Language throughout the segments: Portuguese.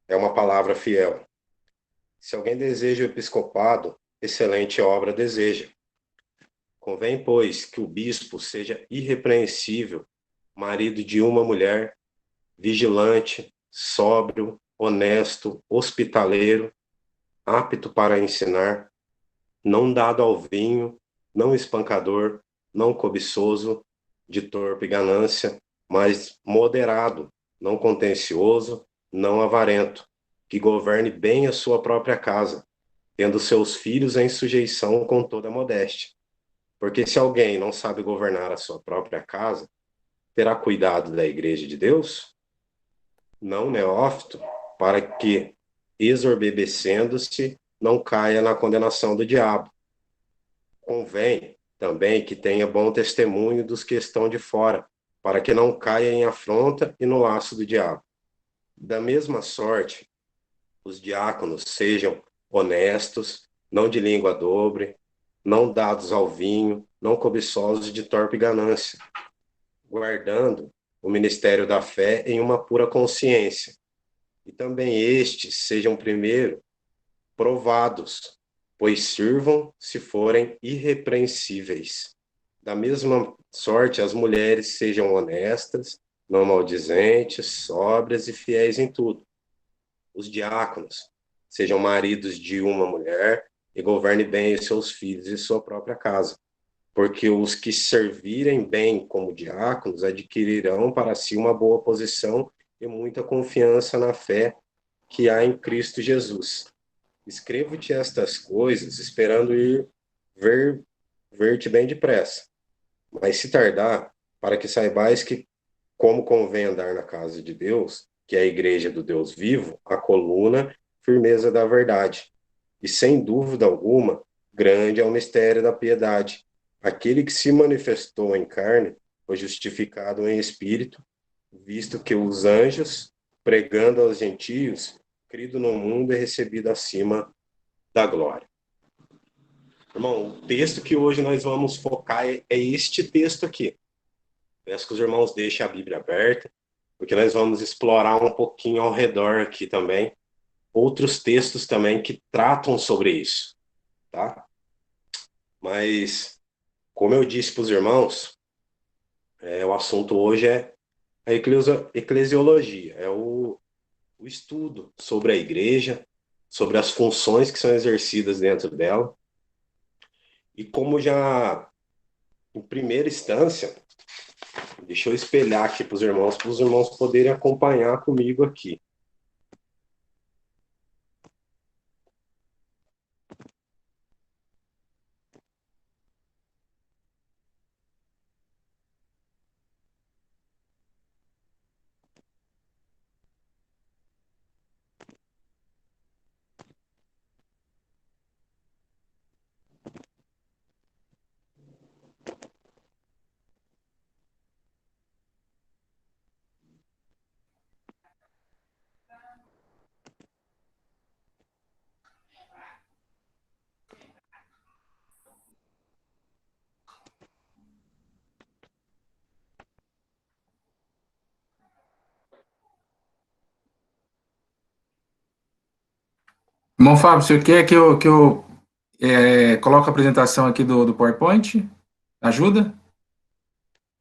é uma palavra fiel. Se alguém deseja o episcopado, excelente obra deseja. Convém, pois, que o bispo seja irrepreensível, marido de uma mulher, vigilante, sóbrio, honesto, hospitaleiro, apto para ensinar, não dado ao vinho, não espancador, não cobiçoso, de torpe ganância, mas moderado, não contencioso, não avarento, que governe bem a sua própria casa, tendo seus filhos em sujeição com toda modéstia. Porque se alguém não sabe governar a sua própria casa, terá cuidado da igreja de Deus? Não neófito, para que, exorbebecendo-se, não caia na condenação do diabo. Convém também que tenha bom testemunho dos que estão de fora, para que não caia em afronta e no laço do diabo. Da mesma sorte, os diáconos sejam honestos, não de língua dobre, não dados ao vinho, não cobiçosos de torpe ganância, guardando o ministério da fé em uma pura consciência. E também estes sejam primeiro provados, pois sirvam se forem irrepreensíveis. Da mesma sorte, as mulheres sejam honestas, não maldizentes, sóbrias e fiéis em tudo. Os diáconos sejam maridos de uma mulher e governem bem os seus filhos e sua própria casa, porque os que servirem bem como diáconos adquirirão para si uma boa posição e muita confiança na fé que há em Cristo Jesus. Escrevo-te estas coisas, esperando ir ver-te bem depressa. Mas se tardar, para que saibais que, como convém andar na casa de Deus, que é a igreja do Deus vivo, a coluna, firmeza da verdade. E sem dúvida alguma, grande é o mistério da piedade. Aquele que se manifestou em carne foi justificado em espírito, visto que os anjos, pregando aos gentios, crido no mundo e recebido acima da glória. Irmão, o texto que hoje nós vamos focar é este texto aqui. Peço que os irmãos deixem a Bíblia aberta, porque nós vamos explorar um pouquinho ao redor aqui também, outros textos também que tratam sobre isso, tá? Mas, como eu disse para os irmãos, o assunto hoje é a eclesiologia, é o estudo sobre a igreja, sobre as funções que são exercidas dentro dela, e como já em primeira instância, deixa eu espelhar aqui para os irmãos poderem acompanhar comigo aqui. Irmão Fábio, você quer que eu coloque a apresentação aqui do PowerPoint? Ajuda?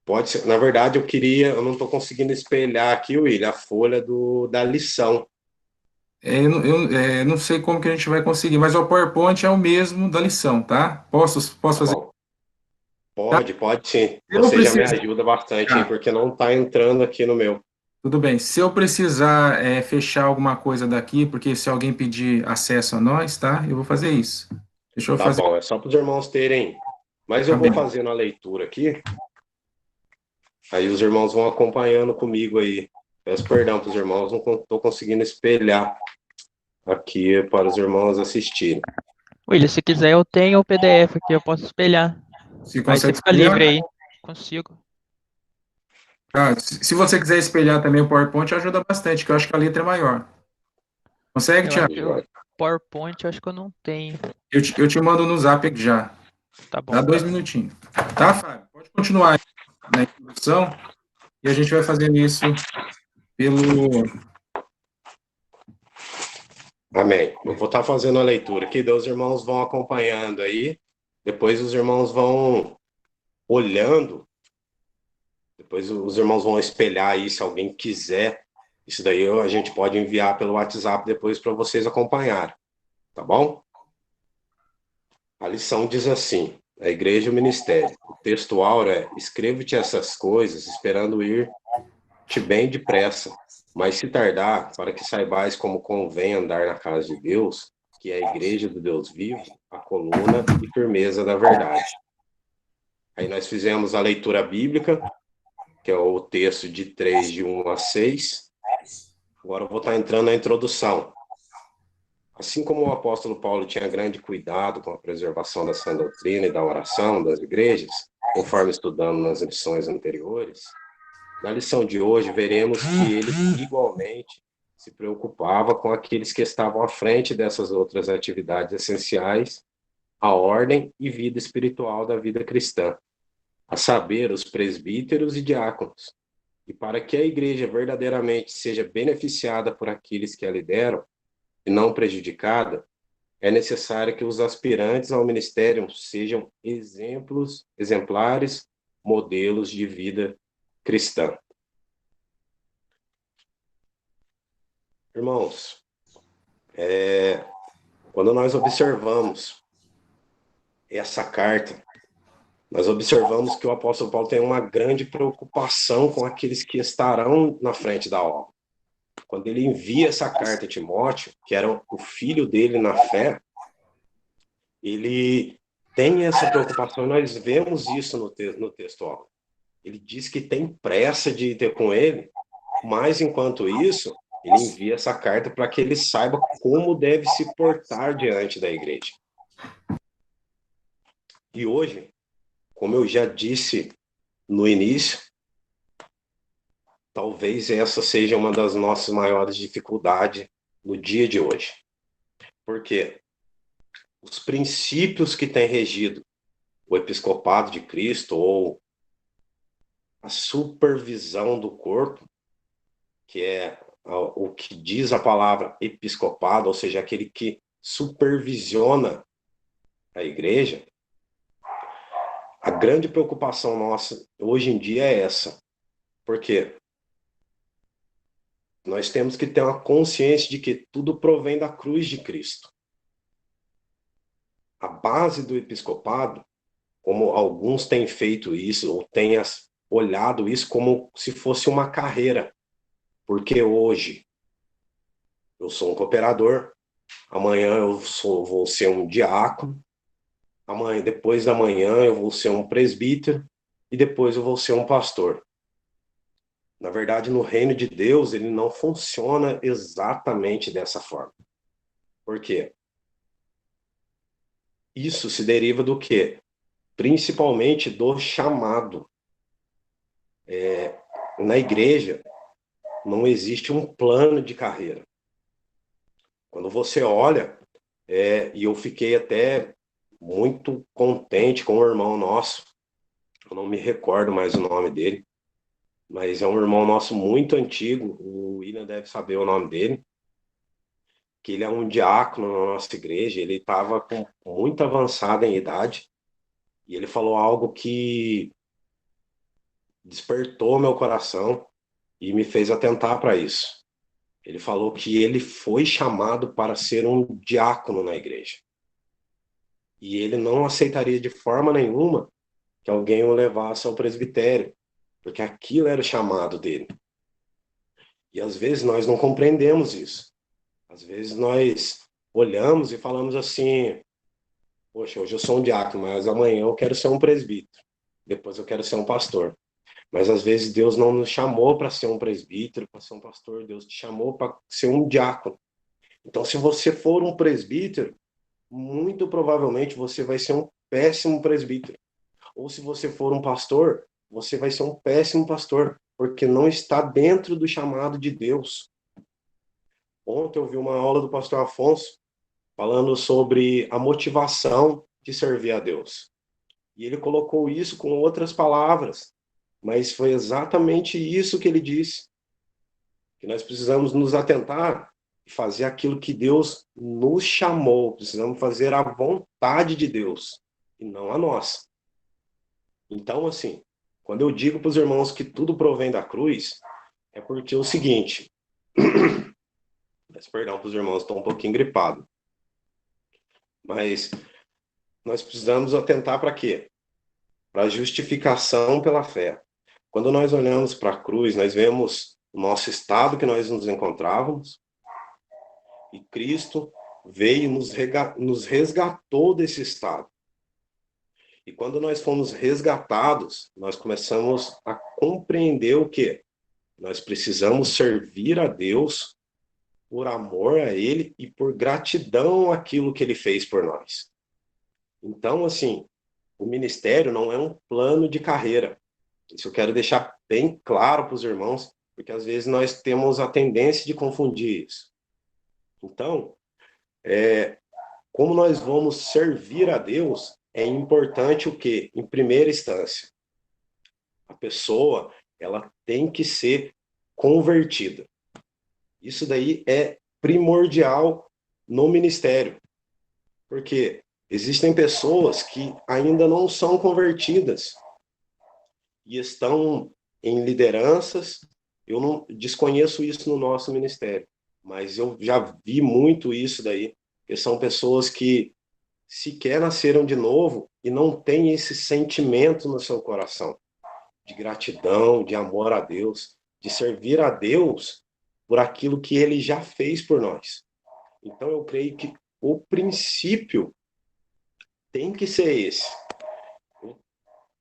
Pode ser, na verdade, eu não estou conseguindo espelhar aqui, William, a folha da lição. Eu não sei como que a gente vai conseguir, mas o PowerPoint é o mesmo da lição, tá? Posso Tá fazer? bom? Tá? Pode sim. Se eu Você já me precisar, ajuda bastante aí, tá, porque não está entrando aqui no meu. tudo bem. Se eu precisar fechar alguma coisa daqui, porque se alguém pedir acesso a nós, tá? Eu vou fazer isso. Deixa eu Tá fazer. bom, é só para os irmãos terem. Mas Tá eu vou bem. fazendo a leitura aqui, aí os irmãos vão acompanhando comigo aí. Peço perdão para os irmãos, não estou conseguindo espelhar aqui para os irmãos assistirem. William, se quiser eu tenho o PDF aqui, eu posso espelhar. Se Aí você consegue fica livre espelhar? aí. Consigo. Tá. Se você quiser espelhar também o PowerPoint, ajuda bastante, que eu acho que a letra é maior. Consegue, Eu acho Thiago? que o PowerPoint eu acho que eu não tenho. Eu te mando no Zap aqui já. Tá Dá bom. 2 minutinhos. Tá, Fábio? Pode continuar aí na introdução e a gente vai fazendo isso pelo, Amém. Eu vou estar fazendo a leitura aqui, daí os irmãos vão acompanhando aí, depois os irmãos vão olhando, depois os irmãos vão espelhar aí, se alguém quiser. Isso daí a gente pode enviar pelo WhatsApp depois para vocês acompanharem, tá bom? A lição diz assim: a igreja e o ministério. O texto áureo é: escrevo-te essas coisas, esperando ir-te bem depressa, mas se tardar, para que saibais como convém andar na casa de Deus, que é a igreja do Deus vivo, a coluna e firmeza da verdade. Aí nós fizemos a leitura bíblica, que é o texto de 3, de 1 a 6. Agora eu vou estar entrando na introdução. Assim como o apóstolo Paulo tinha grande cuidado com a preservação da sã doutrina e da oração das igrejas, conforme estudamos nas lições anteriores, na lição de hoje veremos que ele igualmente se preocupava com aqueles que estavam à frente dessas outras atividades essenciais à ordem e vida espiritual da vida cristã, a saber, os presbíteros e diáconos. E para que a igreja verdadeiramente seja beneficiada por aqueles que a lideram, e não prejudicada, é necessário que os aspirantes ao ministério sejam exemplares, modelos de vida cristã. Irmãos, quando nós observamos essa carta, nós observamos que o apóstolo Paulo tem uma grande preocupação com aqueles que estarão na frente da obra. Quando ele envia essa carta a Timóteo, que era o filho dele na fé, ele tem essa preocupação. Nós vemos isso no texto. Ele diz que tem pressa de ter com ele, mas enquanto isso, ele envia essa carta para que ele saiba como deve se portar diante da igreja. E hoje, como eu já disse no início, talvez essa seja uma das nossas maiores dificuldades no dia de hoje. Por quê? Os princípios que têm regido o episcopado de Cristo, ou a supervisão do corpo, que é o que diz a palavra episcopado, ou seja, aquele que supervisiona a igreja, a grande preocupação nossa hoje em dia é essa. Por quê? Nós temos que ter uma consciência de que tudo provém da cruz de Cristo. A base do episcopado, como alguns têm feito isso, ou têm olhado isso como se fosse uma carreira. Porque hoje eu sou um cooperador, amanhã vou ser um diácono, depois da manhã eu vou ser um presbítero e depois eu vou ser um pastor. Na verdade, no reino de Deus, ele não funciona exatamente dessa forma. Por quê? Isso se deriva do quê? Principalmente do chamado. Na igreja, não existe um plano de carreira. Quando você olha, e eu fiquei até muito contente com o irmão nosso, eu não me recordo mais o nome dele, mas é um irmão nosso muito antigo, o William deve saber o nome dele, que ele é um diácono na nossa igreja, ele estava muito avançado em idade, e ele falou algo que despertou meu coração e me fez atentar para isso. Ele falou que ele foi chamado para ser um diácono na igreja. E ele não aceitaria de forma nenhuma que alguém o levasse ao presbitério, porque aquilo era o chamado dele. E às vezes nós não compreendemos isso. Às vezes nós olhamos e falamos assim: poxa, hoje eu sou um diácono, mas amanhã eu quero ser um presbítero. Depois eu quero ser um pastor. Mas às vezes Deus não nos chamou para ser um presbítero, para ser um pastor. Deus te chamou para ser um diácono. Então, se você for um presbítero, muito provavelmente você vai ser um péssimo presbítero. Ou se você for um pastor, você vai ser um péssimo pastor, porque não está dentro do chamado de Deus. Ontem eu vi uma aula do pastor Afonso falando sobre a motivação de servir a Deus. E ele colocou isso com outras palavras, mas foi exatamente isso que ele disse, que nós precisamos nos atentar fazer aquilo que Deus nos chamou, precisamos fazer a vontade de Deus e não a nossa. Então, assim, quando eu digo para os irmãos que tudo provém da cruz, é porque é o seguinte, peço perdão para os irmãos, estou um pouquinho gripado, mas nós precisamos atentar para quê? Para a justificação pela fé. Quando nós olhamos para a cruz, nós vemos o nosso estado que nós nos encontrávamos, e Cristo veio e nos resgatou desse estado. E quando nós fomos resgatados, nós começamos a compreender o quê? Nós precisamos servir a Deus por amor a Ele e por gratidão àquilo que Ele fez por nós. Então, assim, o ministério não é um plano de carreira. Isso eu quero deixar bem claro para os irmãos, porque às vezes nós temos a tendência de confundir isso. Então, como nós vamos servir a Deus, é importante o quê? Em primeira instância, a pessoa, ela tem que ser convertida. Isso daí é primordial no ministério, porque existem pessoas que ainda não são convertidas e estão em lideranças. Eu não desconheço isso no nosso ministério, mas eu já vi muito isso daí, que são pessoas que sequer nasceram de novo e não têm esse sentimento no seu coração de gratidão, de amor a Deus, de servir a Deus por aquilo que Ele já fez por nós. Então eu creio que o princípio tem que ser esse.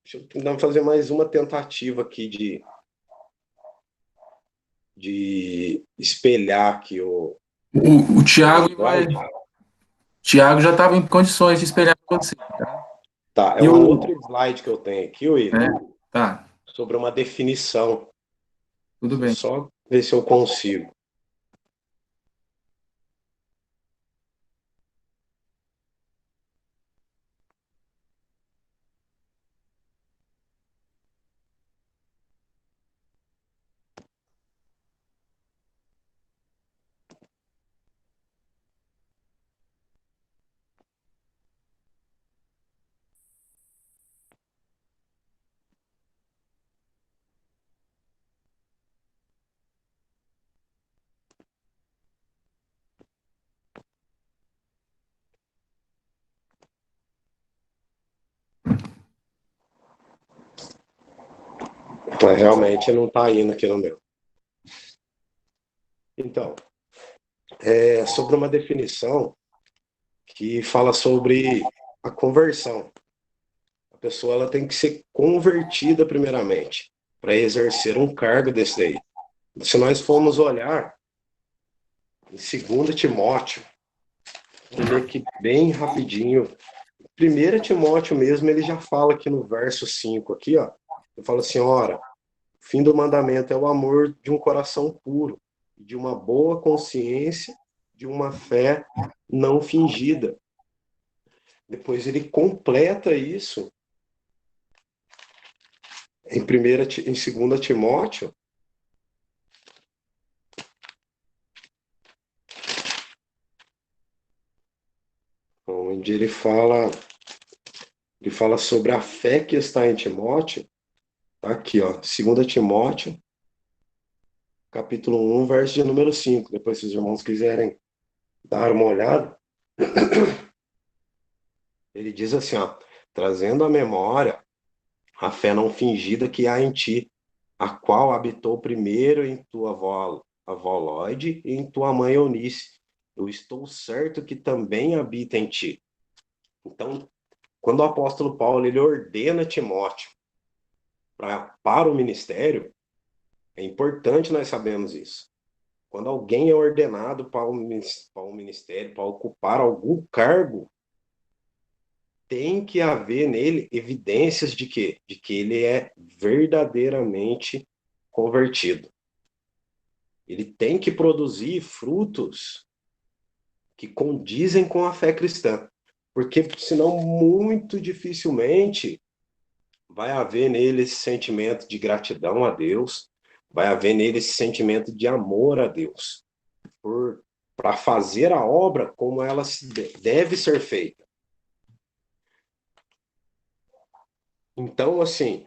Deixa eu tentar fazer mais uma tentativa aqui de espelhar aqui o O Tiago slide. Tiago já estava em condições de espelhar com você, tá? Tá, é um outro slide que eu tenho aqui, William, Tá, sobre uma definição. tudo bem. Só ver se eu consigo. Mas realmente não está indo aqui no meu. Então, é sobre uma definição que fala sobre a conversão. A pessoa ela tem que ser convertida primeiramente para exercer um cargo desse daí. Se nós formos olhar em 2 Timóteo, vou ler aqui bem rapidinho. 1 Timóteo mesmo, ele já fala aqui no verso 5, aqui, ó. Ele fala assim, ora, o fim do mandamento é o amor de um coração puro, de uma boa consciência, de uma fé não fingida. Depois ele completa isso em 2 Timóteo, onde ele fala sobre a fé que está em Timóteo. Tá aqui, ó, 2 Timóteo, capítulo 1, verso de número 5. Depois, se os irmãos quiserem dar uma olhada, ele diz assim, ó, trazendo à memória a fé não fingida que há em ti, a qual habitou primeiro em tua avó Lóide e em tua mãe Eunice. Eu estou certo que também habita em ti. Então, quando o apóstolo Paulo ele ordena Timóteo para o ministério, é importante nós sabermos isso. Quando alguém é ordenado para o ministério, para ocupar algum cargo, tem que haver nele evidências de quê? De que ele é verdadeiramente convertido. Ele tem que produzir frutos que condizem com a fé cristã, porque senão muito dificilmente vai haver nele esse sentimento de gratidão a Deus, vai haver nele esse sentimento de amor a Deus, por para fazer a obra como ela deve ser feita. Então, assim,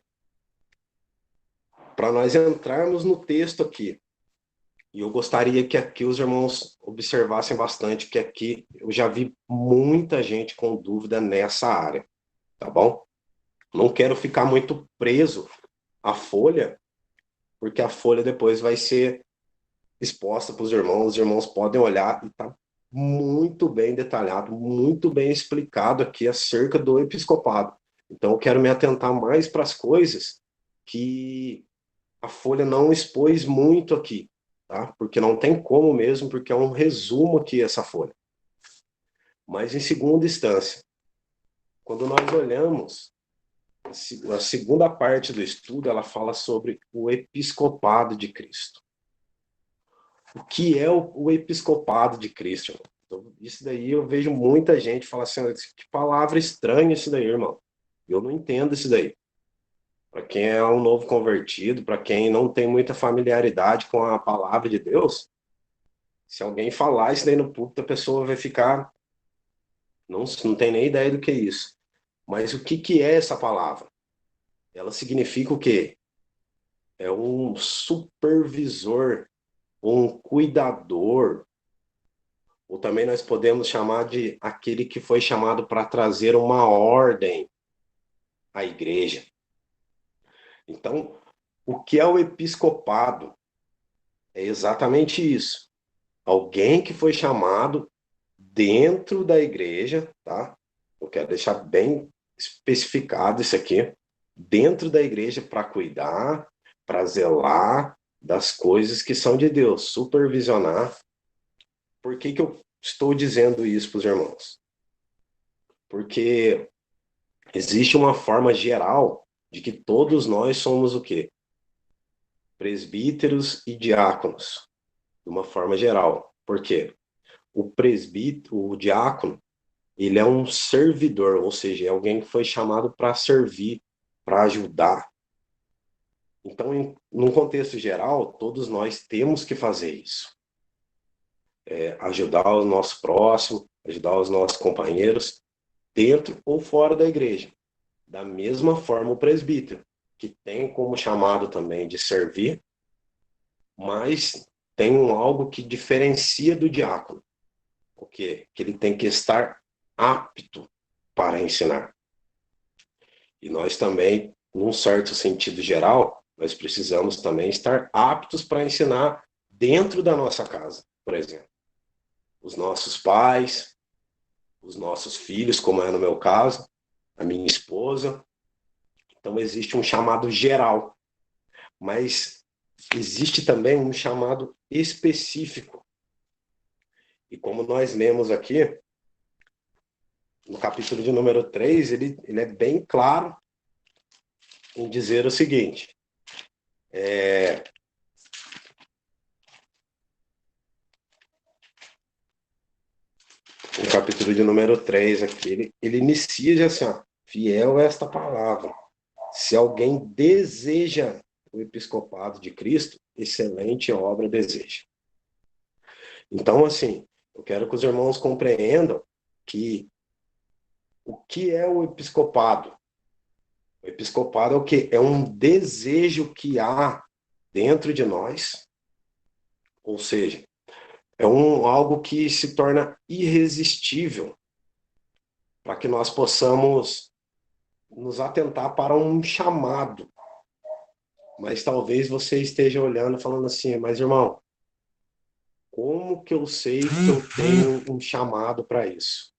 para nós entrarmos no texto aqui, e eu gostaria que aqui os irmãos observassem bastante, que aqui eu já vi muita gente com dúvida nessa área, tá bom? Não quero ficar muito preso à folha, porque a folha depois vai ser exposta para os irmãos podem olhar e tá muito bem detalhado, muito bem explicado aqui acerca do episcopado. Então eu quero me atentar mais para as coisas que a folha não expôs muito aqui, tá? Porque não tem como mesmo, porque é um resumo aqui essa folha. Mas em segunda instância, quando nós olhamos a segunda parte do estudo, ela fala sobre o episcopado de Cristo. O que é o episcopado de Cristo? Então, isso daí eu vejo muita gente falar assim, que palavra estranha isso daí, irmão. Eu não entendo isso daí. Para quem é um novo convertido, para quem não tem muita familiaridade com a palavra de Deus, se alguém falar isso daí no púlpito, a pessoa vai ficar, não tem nem ideia do que é isso. Mas o que é essa palavra? Ela significa o quê? É um supervisor, um cuidador, ou também nós podemos chamar de aquele que foi chamado para trazer uma ordem à igreja. Então, o que é o episcopado? É exatamente isso. Alguém que foi chamado dentro da igreja, tá? Eu quero deixar bem especificado isso aqui, dentro da igreja para cuidar, para zelar das coisas que são de Deus, supervisionar. Por que eu estou dizendo isso para os irmãos? Porque existe uma forma geral de que todos nós somos o quê? Presbíteros e diáconos, de uma forma geral. Por quê? O presbítero, o diácono, ele é um servidor, ou seja, é alguém que foi chamado para servir, para ajudar. Então, num contexto geral, todos nós temos que fazer isso. Ajudar o nosso próximo, ajudar os nossos companheiros, dentro ou fora da igreja. Da mesma forma o presbítero, que tem como chamado também de servir, mas tem algo que diferencia do diácono. O quê? Que ele tem que estar apto para ensinar. E nós também, num certo sentido geral, nós precisamos também estar aptos para ensinar dentro da nossa casa, por exemplo. Os nossos pais, os nossos filhos, como é no meu caso, a minha esposa. Então existe um chamado geral, mas existe também um chamado específico. E como nós lemos aqui, no capítulo de número 3, ele é bem claro em dizer o seguinte, no capítulo de número 3 aqui, ele inicia assim, ó, fiel a esta palavra. Se alguém deseja o episcopado de Cristo, excelente obra deseja. Então, assim, eu quero que os irmãos compreendam que o que é o episcopado? O episcopado é o quê? É um desejo que há dentro de nós, ou seja, é algo que se torna irresistível para que nós possamos nos atentar para um chamado. Mas talvez você esteja olhando e falando assim, mas irmão, como que eu sei que eu tenho um chamado para isso?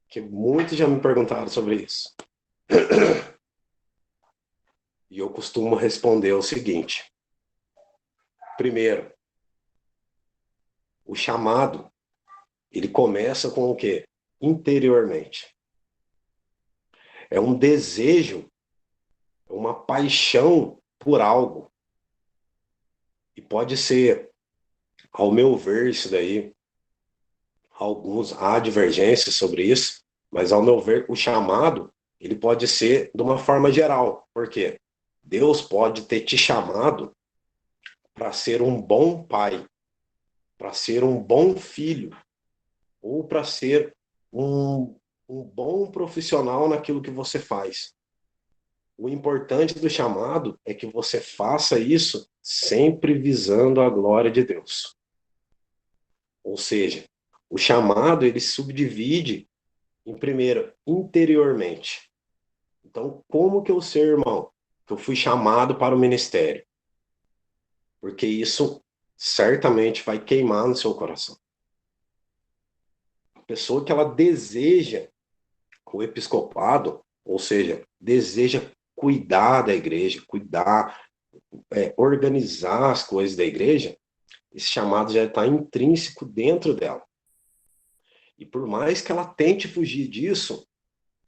Porque muitos já me perguntaram sobre isso. E eu costumo responder o seguinte. Primeiro, o chamado, ele começa com o quê? Interiormente. É um desejo, uma paixão por algo. E pode ser, ao meu ver, isso daí, há divergências sobre isso, mas ao meu ver, o chamado, ele pode ser de uma forma geral. Por quê? Deus pode ter te chamado para ser um bom pai. para ser um bom filho ou para ser um bom profissional naquilo que você faz. O importante do chamado é que você faça isso sempre visando a glória de Deus. Ou seja, o chamado ele subdivide em primeiro, interiormente. Então, como que eu sei, irmão, que eu fui chamado para o ministério? Porque isso certamente vai queimar no seu coração. A pessoa que ela deseja o episcopado, ou seja, deseja cuidar da igreja, cuidar, organizar as coisas da igreja, esse chamado já está intrínseco dentro dela. E por mais que ela tente fugir disso,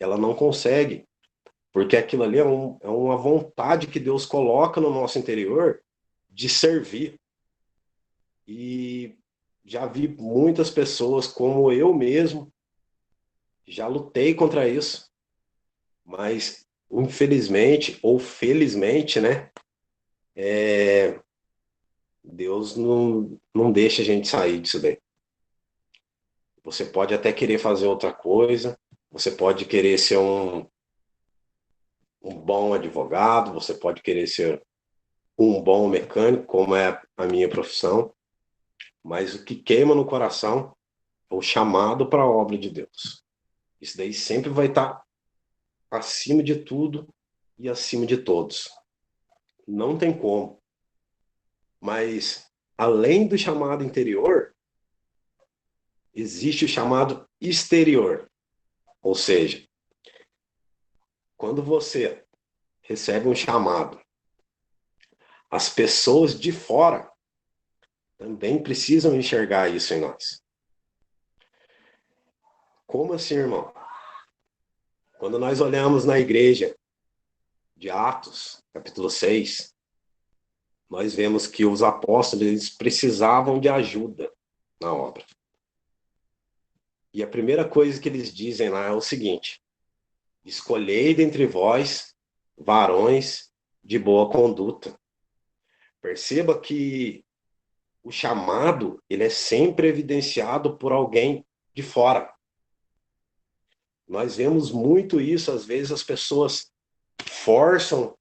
ela não consegue, porque aquilo ali é uma vontade que Deus coloca no nosso interior de servir. E já vi muitas pessoas, como eu mesmo, já lutei contra isso, mas infelizmente ou felizmente, né, Deus não deixa a gente sair disso daí. Você pode até querer fazer outra coisa, você pode querer ser um bom advogado, você pode querer ser um bom mecânico, como é a minha profissão, mas o que queima no coração é o chamado para a obra de Deus. Isso daí sempre vai estar acima de tudo e acima de todos. Não tem como. Mas, além do chamado interior, existe o chamado exterior. Ou seja, quando você recebe um chamado, as pessoas de fora também precisam enxergar isso em nós. Como assim, irmão? Quando nós olhamos na igreja de Atos, capítulo 6, nós vemos que os apóstolos eles precisavam de ajuda na obra. E a primeira coisa que eles dizem lá é o seguinte: escolhei dentre vós varões de boa conduta. Perceba que o chamado ele é sempre evidenciado por alguém de fora. Nós vemos muito isso, às vezes as pessoas forçam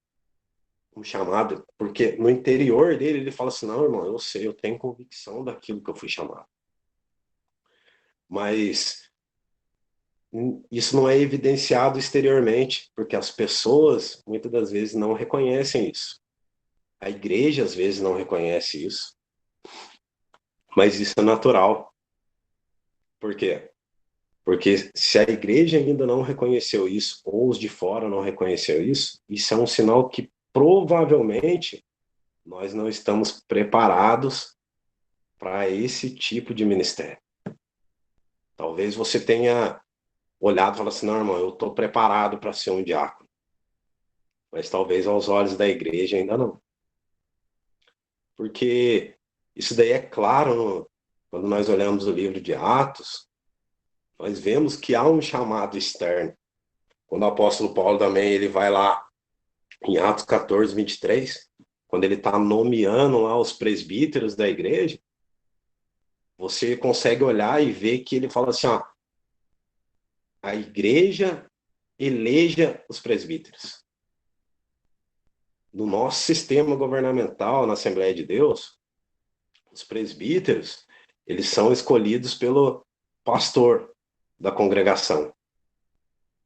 um chamado, porque no interior dele ele fala assim, não, irmão, eu sei, eu tenho convicção daquilo que eu fui chamado. Mas isso não é evidenciado exteriormente, porque as pessoas, muitas das vezes, não reconhecem isso. A igreja, às vezes, não reconhece isso. Mas isso é natural. Por quê? Porque se a igreja ainda não reconheceu isso, ou os de fora não reconheceu isso, isso é um sinal que provavelmente nós não estamos preparados para esse tipo de ministério. Talvez você tenha olhado e falado assim, não, irmão, eu estou preparado para ser um diácono. Mas talvez aos olhos da igreja ainda não. Porque isso daí é claro quando nós olhamos o livro de Atos, nós vemos que há um chamado externo. Quando o apóstolo Paulo também ele vai lá em Atos 14, 23, quando ele está nomeando lá os presbíteros da igreja, você consegue olhar e ver que ele fala assim, ó, a igreja eleja os presbíteros. No nosso sistema governamental, na Assembleia de Deus, os presbíteros, eles são escolhidos pelo pastor da congregação.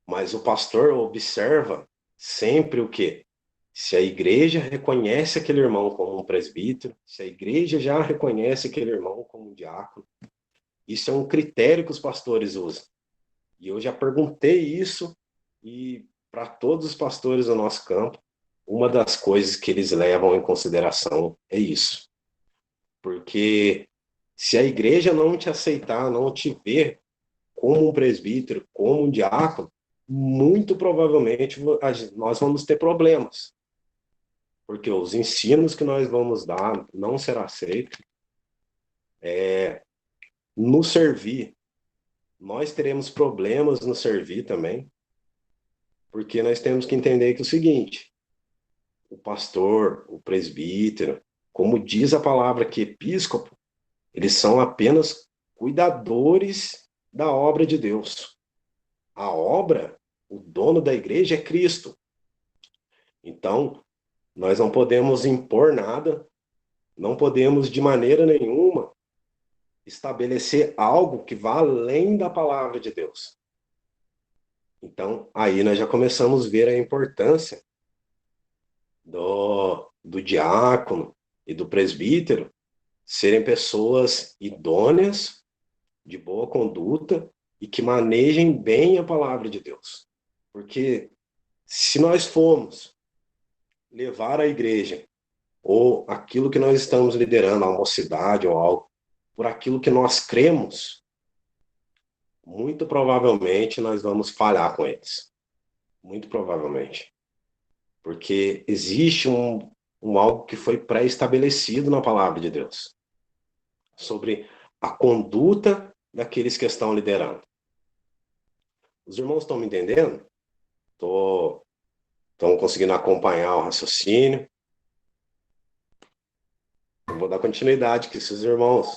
Mas o pastor observa sempre o quê? Se a igreja reconhece aquele irmão como um presbítero, se a igreja já reconhece aquele irmão como um diácono, isso é um critério que os pastores usam. E eu já perguntei isso e para todos os pastores do nosso campo, uma das coisas que eles levam em consideração é isso. Porque se a igreja não te aceitar, não te ver como um presbítero, como um diácono, muito provavelmente nós vamos ter problemas. Porque os ensinos que nós vamos dar não será aceito. No servir, nós teremos problemas no servir também, porque nós temos que entender que é o seguinte, o pastor, o presbítero, como diz a palavra aqui, episcopo, Eles são apenas cuidadores da obra de Deus. A obra, o dono da igreja é Cristo. Então, nós não podemos impor nada, não podemos de maneira nenhuma estabelecer algo que vá além da palavra de Deus. Então, aí nós já começamos a ver a importância do diácono e do presbítero serem pessoas idôneas, de boa conduta e que manejem bem a palavra de Deus. Porque se nós formos levar a igreja ou aquilo que nós estamos liderando, a mocidade ou algo, por aquilo que nós cremos, muito provavelmente nós vamos falhar com eles. Muito provavelmente. Porque existe algo que foi pré-estabelecido na palavra de Deus sobre a conduta daqueles que estão liderando. Os irmãos estão me entendendo? Estão conseguindo acompanhar o raciocínio? Eu vou dar continuidade aqui, se os irmãos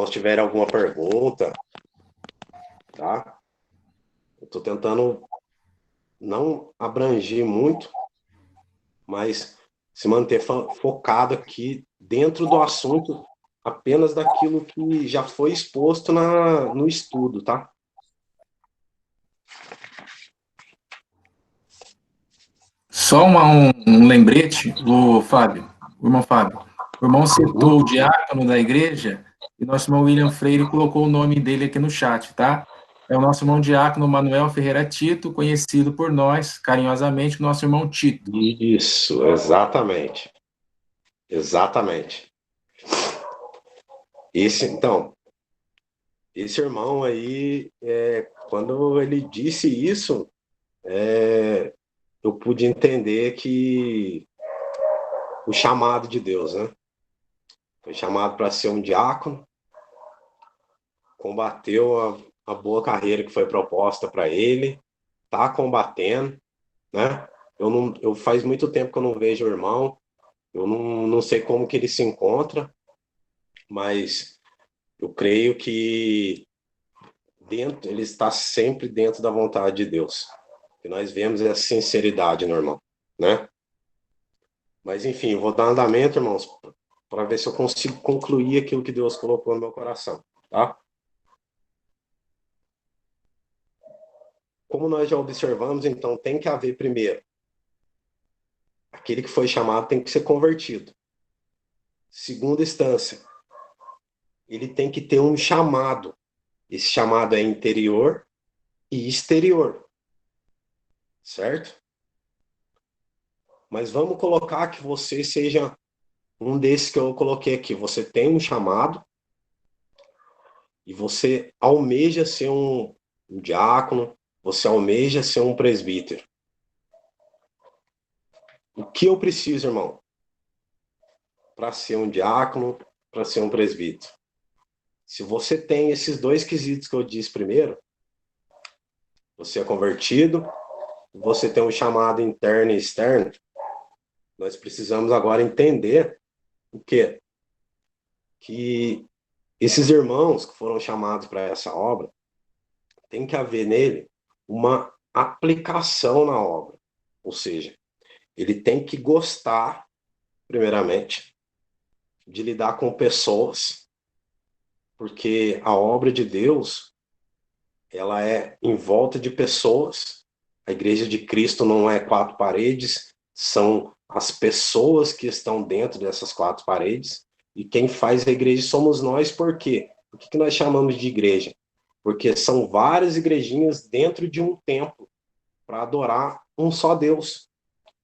tiverem alguma pergunta, tá? Eu estou tentando não abranger muito, mas se manter focado aqui dentro do assunto, apenas daquilo que já foi exposto no estudo, tá? Só um lembrete, o irmão Fábio. O irmão citou o diácono da igreja e nosso irmão William Freire colocou o nome dele aqui no chat, tá? É o nosso irmão diácono Manuel Ferreira Tito, conhecido por nós, carinhosamente, nosso irmão Tito. Isso, exatamente. Exatamente. Então, esse irmão aí, quando ele disse isso, eu pude entender que o chamado de Deus, né? Foi chamado para ser um diácono, combateu a boa carreira que foi proposta para ele, tá combatendo, né? Eu faz muito tempo que eu não vejo o irmão, eu não sei como que ele se encontra, mas eu creio que ele está sempre dentro da vontade de Deus. E nós vemos a sinceridade no irmão, né? Mas enfim, vou dar andamento, irmãos, para ver se eu consigo concluir aquilo que Deus colocou no meu coração, tá? Como nós já observamos, então tem que haver primeiro aquele que foi chamado tem que ser convertido. Segunda instância, ele tem que ter um chamado. Esse chamado é interior e exterior. Certo? Mas vamos colocar que você seja um desses que eu coloquei aqui. Você tem um chamado e você almeja ser um diácono, você almeja ser um presbítero. O que eu preciso, irmão, para ser um diácono, para ser um presbítero? Se você tem esses dois quesitos que eu disse primeiro, você é convertido, você tem um chamado interno e externo, nós precisamos agora entender o quê? Que esses irmãos que foram chamados para essa obra, tem que haver nele uma aplicação na obra. Ou seja, ele tem que gostar, primeiramente, de lidar com pessoas, porque a obra de Deus, ela é em volta de pessoas. A igreja de Cristo não é quatro paredes, são as pessoas que estão dentro dessas quatro paredes. E quem faz a igreja somos nós, por quê? Por que nós chamamos de igreja? Porque são várias igrejinhas dentro de um templo para adorar um só Deus.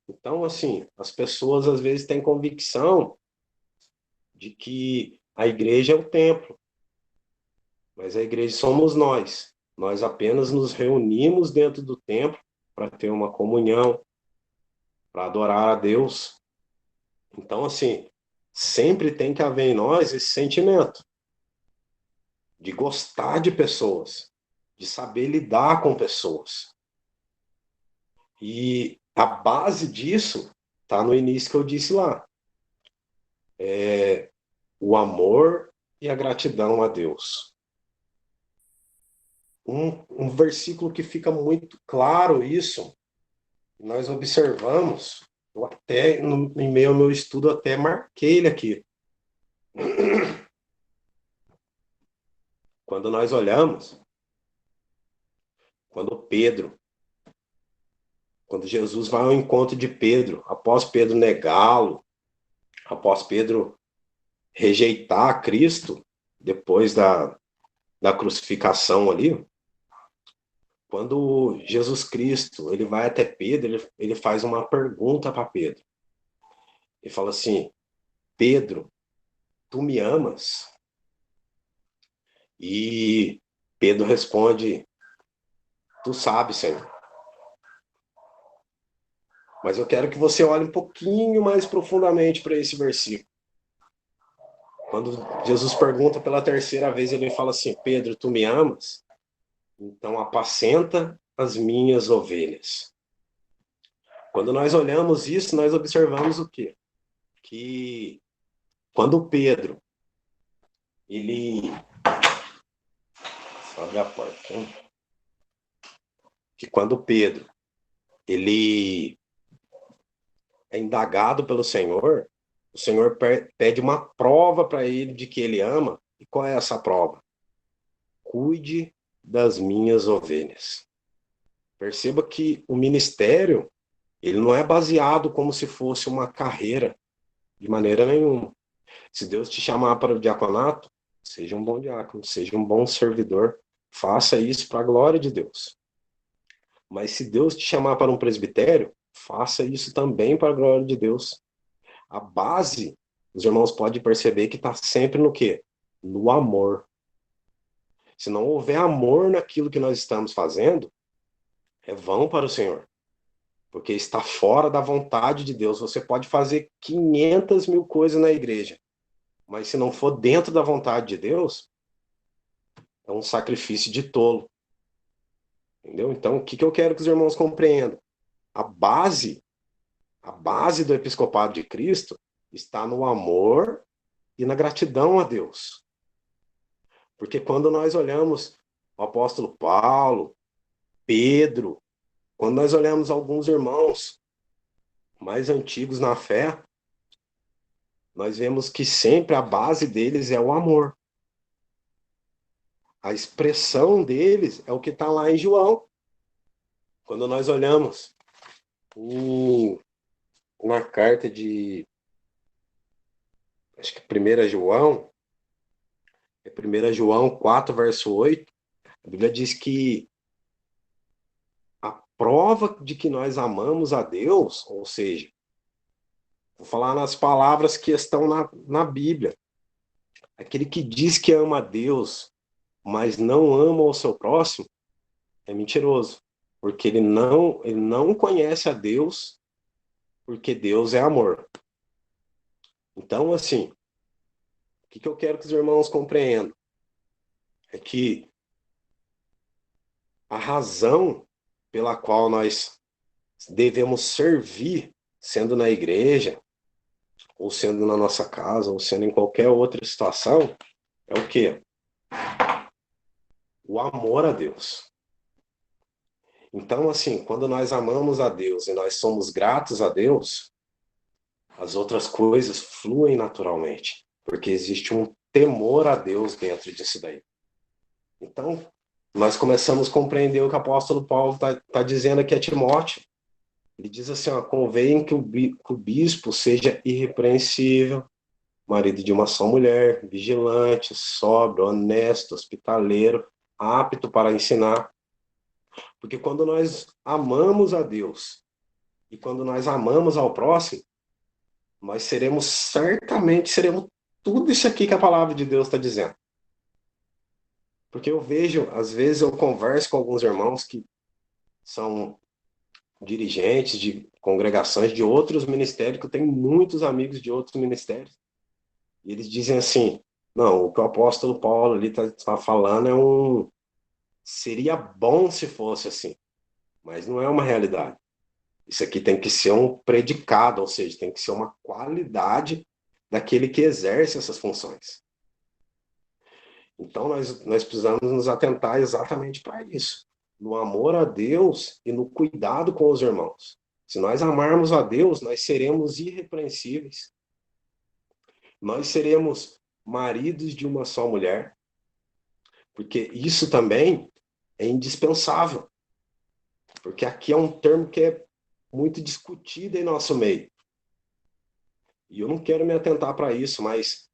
Então, assim, as pessoas às vezes têm convicção de que a igreja é o templo, mas a igreja somos nós. Nós apenas nos reunimos dentro do templo para ter uma comunhão, para adorar a Deus. Então, assim, sempre tem que haver em nós esse sentimento de gostar de pessoas, de saber lidar com pessoas. E a base disso está no início que eu disse lá. o amor e a gratidão a Deus. Um versículo que fica muito claro isso, nós observamos, eu até, em meio ao meu estudo, até marquei ele aqui. Quando nós olhamos, quando Jesus vai ao encontro de Pedro, após Pedro negá-lo, após Pedro rejeitar Cristo, depois da crucificação ali, quando Jesus Cristo ele vai até Pedro, ele faz uma pergunta para Pedro. Ele fala assim: Pedro, tu me amas? E Pedro responde: tu sabes, Senhor. Mas eu quero que você olhe um pouquinho mais profundamente para esse versículo. Quando Jesus pergunta pela terceira vez, ele fala assim: Pedro, tu me amas? Então apacenta as minhas ovelhas. Quando nós olhamos isso, nós observamos o quê? Que quando Pedro, ele... Abre a porta. Hein? Que quando Pedro, ele é indagado pelo Senhor, o Senhor pede uma prova para ele de que ele ama. E qual é essa prova? Cuide das minhas ovelhas. Perceba que o ministério, ele não é baseado como se fosse uma carreira, de maneira nenhuma. Se Deus te chamar para o diaconato, seja um bom diácono, seja um bom servidor, faça isso para a glória de Deus. Mas se Deus te chamar para um presbitério, faça isso também para a glória de Deus. A base, os irmãos podem perceber que está sempre no quê? No amor. Se não houver amor naquilo que nós estamos fazendo, é vão para o Senhor. Porque está fora da vontade de Deus. Você pode fazer 500 mil coisas na igreja, mas se não for dentro da vontade de Deus, é um sacrifício de tolo. Entendeu? Então, o que eu quero que os irmãos compreendam? A base do episcopado de Cristo está no amor e na gratidão a Deus. Porque quando nós olhamos o apóstolo Paulo, Pedro, quando nós olhamos alguns irmãos mais antigos na fé, nós vemos que sempre a base deles é o amor. A expressão deles é o que está lá em João. Quando nós olhamos na carta de, acho que 1 João, é 1 João 4, verso 8, a Bíblia diz que a prova de que nós amamos a Deus, ou seja, vou falar nas palavras que estão na Bíblia, aquele que diz que ama a Deus, mas não ama o seu próximo, é mentiroso, porque ele não conhece a Deus, porque Deus é amor. Então, assim, o que eu quero que os irmãos compreendam é que a razão pela qual nós devemos servir, sendo na igreja, ou sendo na nossa casa, ou sendo em qualquer outra situação, é o quê? O amor a Deus. Então, assim, quando nós amamos a Deus e nós somos gratos a Deus, as outras coisas fluem naturalmente, porque existe um temor a Deus dentro disso daí. Então, nós começamos a compreender o que o apóstolo Paulo está dizendo aqui a Timóteo. Ele diz assim, ó, convém que o bispo seja irrepreensível, marido de uma só mulher, vigilante, sóbrio, honesto, hospitaleiro, apto para ensinar. Porque quando nós amamos a Deus e quando nós amamos ao próximo, nós certamente seremos tudo isso aqui que a palavra de Deus está dizendo. Porque eu vejo, às vezes eu converso com alguns irmãos que são dirigentes de congregações de outros ministérios, que eu tenho muitos amigos de outros ministérios, e eles dizem assim, não, o que o apóstolo Paulo ali está falando seria bom se fosse assim, mas não é uma realidade. Isso aqui tem que ser um predicado, ou seja, tem que ser uma qualidade daquele que exerce essas funções. Então, nós precisamos nos atentar exatamente para isso, no amor a Deus e no cuidado com os irmãos. Se nós amarmos a Deus, nós seremos irrepreensíveis. Nós seremos maridos de uma só mulher, porque isso também é indispensável. Porque aqui é um termo que é muito discutido em nosso meio. E eu não quero me atentar para isso, mas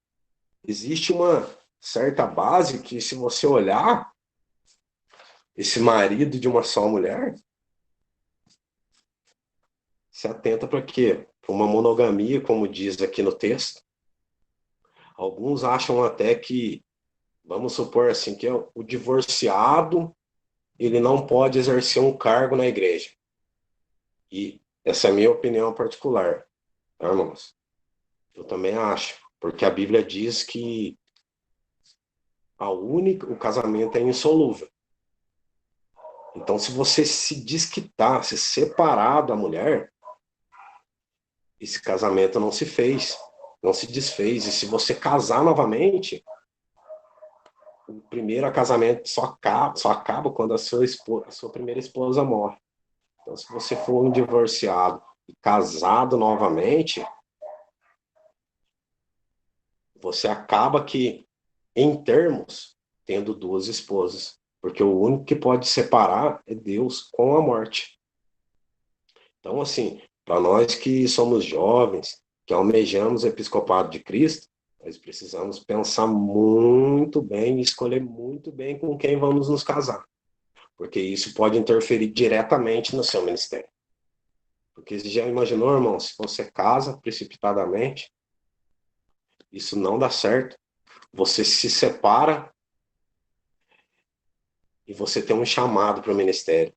existe uma certa base que, se você olhar esse marido de uma só mulher, se atenta para quê? Para uma monogamia, como diz aqui no texto. Alguns acham até que, vamos supor assim, que o divorciado, ele não pode exercer um cargo na igreja. E essa é a minha opinião particular, tá, irmãos? Eu também acho, porque a Bíblia diz que o casamento é insolúvel. Então, se você se desquitar, se separar da mulher, esse casamento não se fez, não se desfez. E se você casar novamente, o primeiro casamento só acaba quando a sua primeira esposa morre. Então, se você for um divorciado e casado novamente, você acaba que, em termos, tendo duas esposas. Porque o único que pode separar é Deus com a morte. Então, assim, para nós que somos jovens, que almejamos o episcopado de Cristo, nós precisamos pensar muito bem e escolher muito bem com quem vamos nos casar. Porque isso pode interferir diretamente no seu ministério. Porque você já imaginou, irmão, se você casa precipitadamente, isso não dá certo. Você se separa e você tem um chamado para o ministério.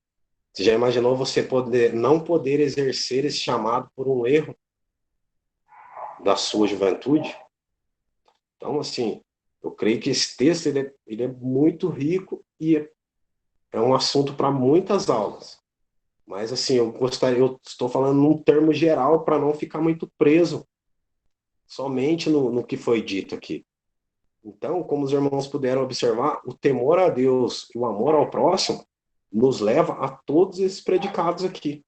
Você já imaginou você não poder exercer esse chamado por um erro da sua juventude? Então, assim, eu creio que esse texto ele é muito rico e é um assunto para muitas aulas. Mas, assim, eu estou falando num termo geral para não ficar muito preso somente no que foi dito aqui. Então, como os irmãos puderam observar, o temor a Deus e o amor ao próximo nos leva a todos esses predicados aqui.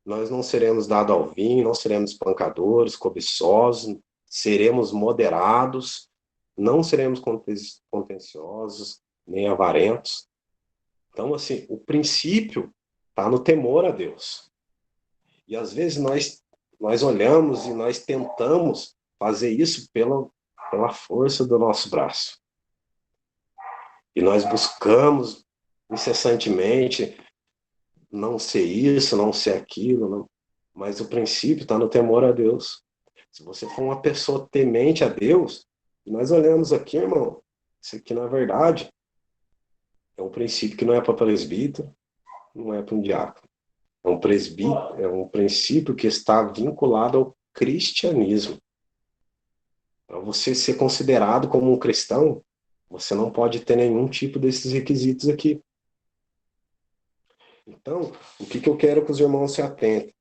Nós não seremos dados ao vinho, não seremos espancadores, cobiçosos, seremos moderados, não seremos contenciosos, nem avarentos. Então, assim, o princípio está no temor a Deus. E às vezes nós olhamos e nós tentamos fazer isso pela força do nosso braço. E nós buscamos incessantemente não ser isso, não ser aquilo, não. Mas o princípio está no temor a Deus. Se você for uma pessoa temente a Deus, nós olhamos aqui, irmão, isso aqui na verdade é um princípio que não é para presbítero, não é para um diácono. É um princípio que está vinculado ao cristianismo. Para você ser considerado como um cristão, você não pode ter nenhum tipo desses requisitos aqui. Então, o que eu quero que os irmãos se atentem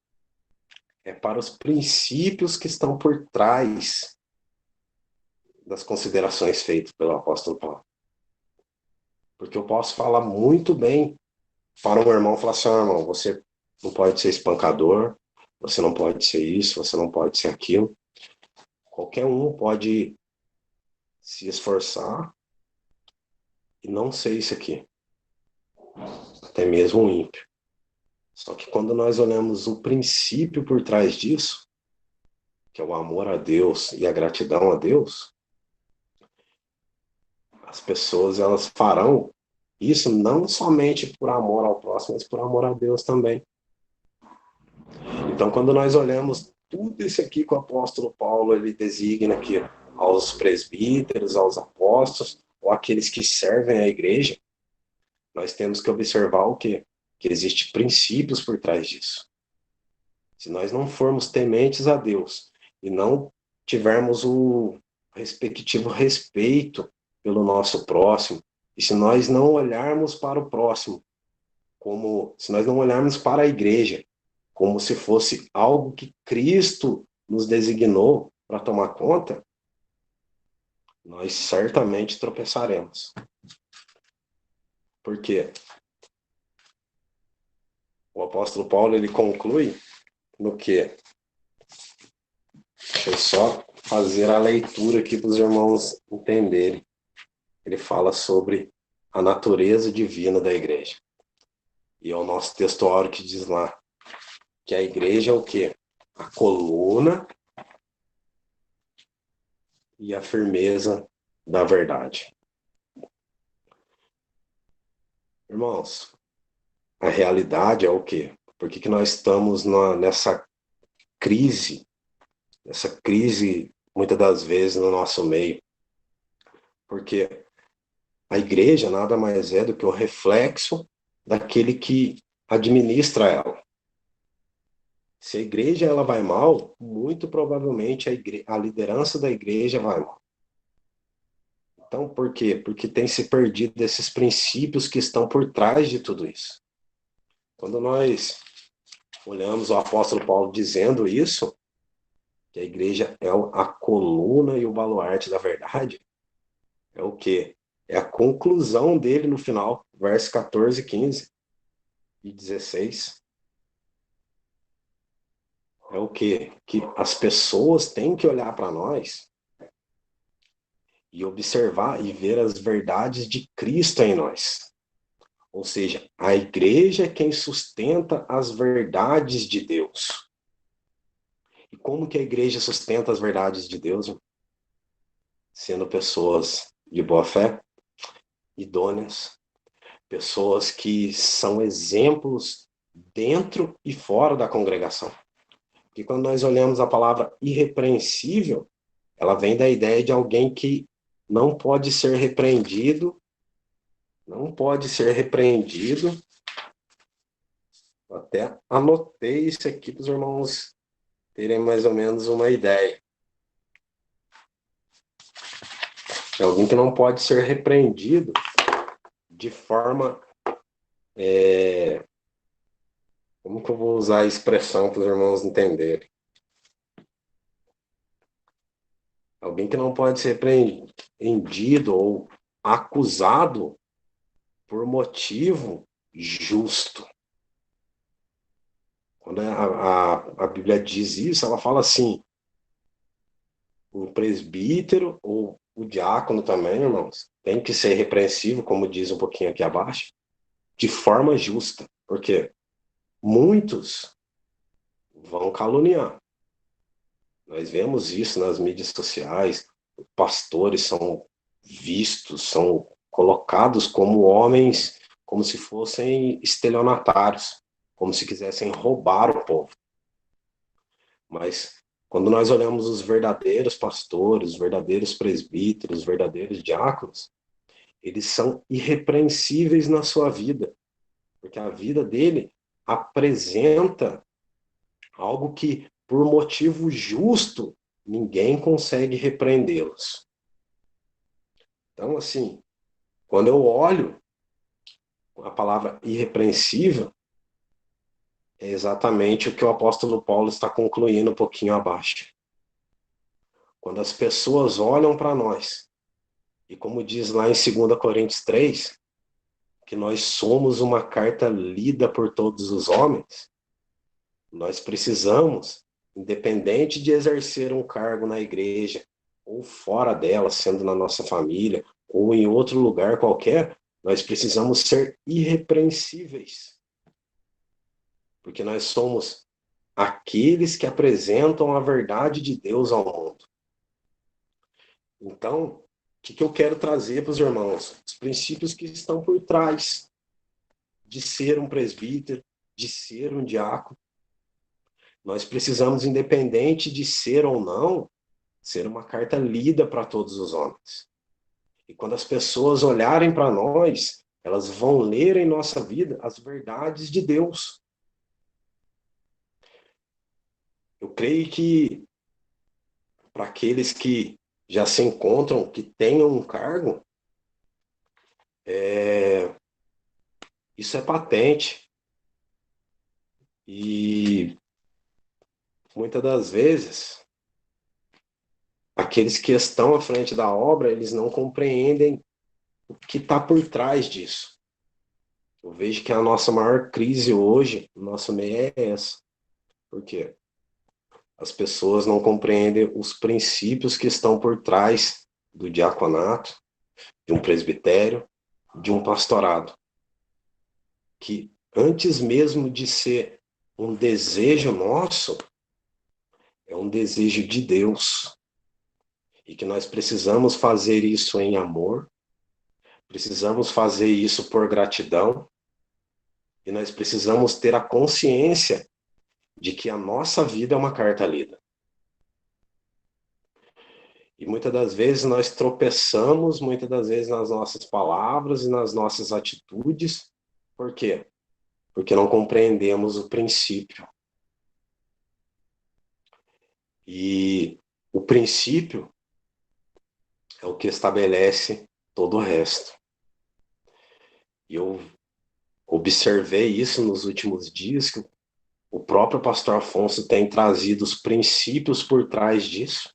é para os princípios que estão por trás das considerações feitas pelo apóstolo Paulo. Porque eu posso falar muito bem para um irmão, falar assim, irmão, você não pode ser espancador, você não pode ser isso, você não pode ser aquilo. Qualquer um pode se esforçar e não ser isso aqui. Até mesmo um ímpio. Só que quando nós olhamos o princípio por trás disso, que é o amor a Deus e a gratidão a Deus, as pessoas elas farão isso não somente por amor ao próximo, mas por amor a Deus também. Então, quando nós olhamos tudo isso aqui que o apóstolo Paulo ele designa aqui aos presbíteros, aos apóstolos, ou aqueles que servem a igreja, nós temos que observar o quê? Que existem princípios por trás disso. Se nós não formos tementes a Deus e não tivermos o respectivo respeito pelo nosso próximo, e se nós não olharmos para o próximo, se nós não olharmos para a igreja, como se fosse algo que Cristo nos designou para tomar conta, nós certamente tropeçaremos. Por quê? O apóstolo Paulo, ele conclui no quê? Deixa eu só fazer a leitura aqui para os irmãos entenderem. Ele fala sobre a natureza divina da igreja. E é o nosso textuário que diz lá que a igreja é o quê? A coluna e a firmeza da verdade. Irmãos, a realidade é o quê? Por que nós estamos nessa crise muitas das vezes no nosso meio? Porque a igreja nada mais é do que o reflexo daquele que administra ela. Se a igreja ela vai mal, muito provavelmente a liderança da igreja vai mal. Então, por quê? Porque tem se perdido esses princípios que estão por trás de tudo isso. Quando nós olhamos o apóstolo Paulo dizendo isso, que a igreja é a coluna e o baluarte da verdade, é o quê? É a conclusão dele no final, versos 14, 15 e 16. É o quê? Que as pessoas têm que olhar para nós e observar e ver as verdades de Cristo em nós. Ou seja, a igreja é quem sustenta as verdades de Deus. E como que a igreja sustenta as verdades de Deus? Sendo pessoas de boa fé, idôneas, pessoas que são exemplos dentro e fora da congregação. Porque quando nós olhamos a palavra irrepreensível, ela vem da ideia de alguém que não pode ser repreendido, Até anotei isso aqui para os irmãos terem mais ou menos uma ideia. É alguém que não pode ser repreendido de forma... Como que eu vou usar a expressão para os irmãos entenderem? Alguém que não pode ser repreendido ou acusado por motivo justo. Quando a Bíblia diz isso, ela fala assim, o presbítero ou o diácono também, irmãos, tem que ser repreensível, como diz um pouquinho aqui abaixo, de forma justa, porque muitos vão caluniar. Nós vemos isso nas mídias sociais, pastores são vistos, são colocados como homens, como se fossem estelionatários, como se quisessem roubar o povo. Mas quando nós olhamos os verdadeiros pastores, os verdadeiros presbíteros, os verdadeiros diáconos, eles são irrepreensíveis na sua vida, porque a vida dele apresenta algo que, por motivo justo, ninguém consegue repreendê-los. Então, assim, quando eu olho a palavra irrepreensível, é exatamente o que o apóstolo Paulo está concluindo um pouquinho abaixo. Quando as pessoas olham para nós, e como diz lá em 2 Coríntios 3, que nós somos uma carta lida por todos os homens, nós precisamos, independente de exercer um cargo na igreja, ou fora dela, sendo na nossa família, ou em outro lugar qualquer, nós precisamos ser irrepreensíveis. Porque nós somos aqueles que apresentam a verdade de Deus ao mundo. Então, o que eu quero trazer para os irmãos? Os princípios que estão por trás de ser um presbítero, de ser um diácono. Nós precisamos, independente de ser ou não, ser uma carta lida para todos os homens. E quando as pessoas olharem para nós, elas vão ler em nossa vida as verdades de Deus. Eu creio que para aqueles que já se encontram, que tenham um cargo, isso é patente. E muitas das vezes aqueles que estão à frente da obra, eles não compreendem o que está por trás disso. Eu vejo que a nossa maior crise hoje, no nosso meio, é essa. Por quê? As pessoas não compreendem os princípios que estão por trás do diaconato, de um presbitério, de um pastorado. Que antes mesmo de ser um desejo nosso, é um desejo de Deus. E que nós precisamos fazer isso em amor, precisamos fazer isso por gratidão, e nós precisamos ter a consciência de que a nossa vida é uma carta lida. E muitas das vezes nós tropeçamos, muitas das vezes nas nossas palavras e nas nossas atitudes. Por quê? Porque não compreendemos o princípio. E o princípio é o que estabelece todo o resto. E eu observei isso nos últimos dias, que o próprio pastor Afonso tem trazido os princípios por trás disso.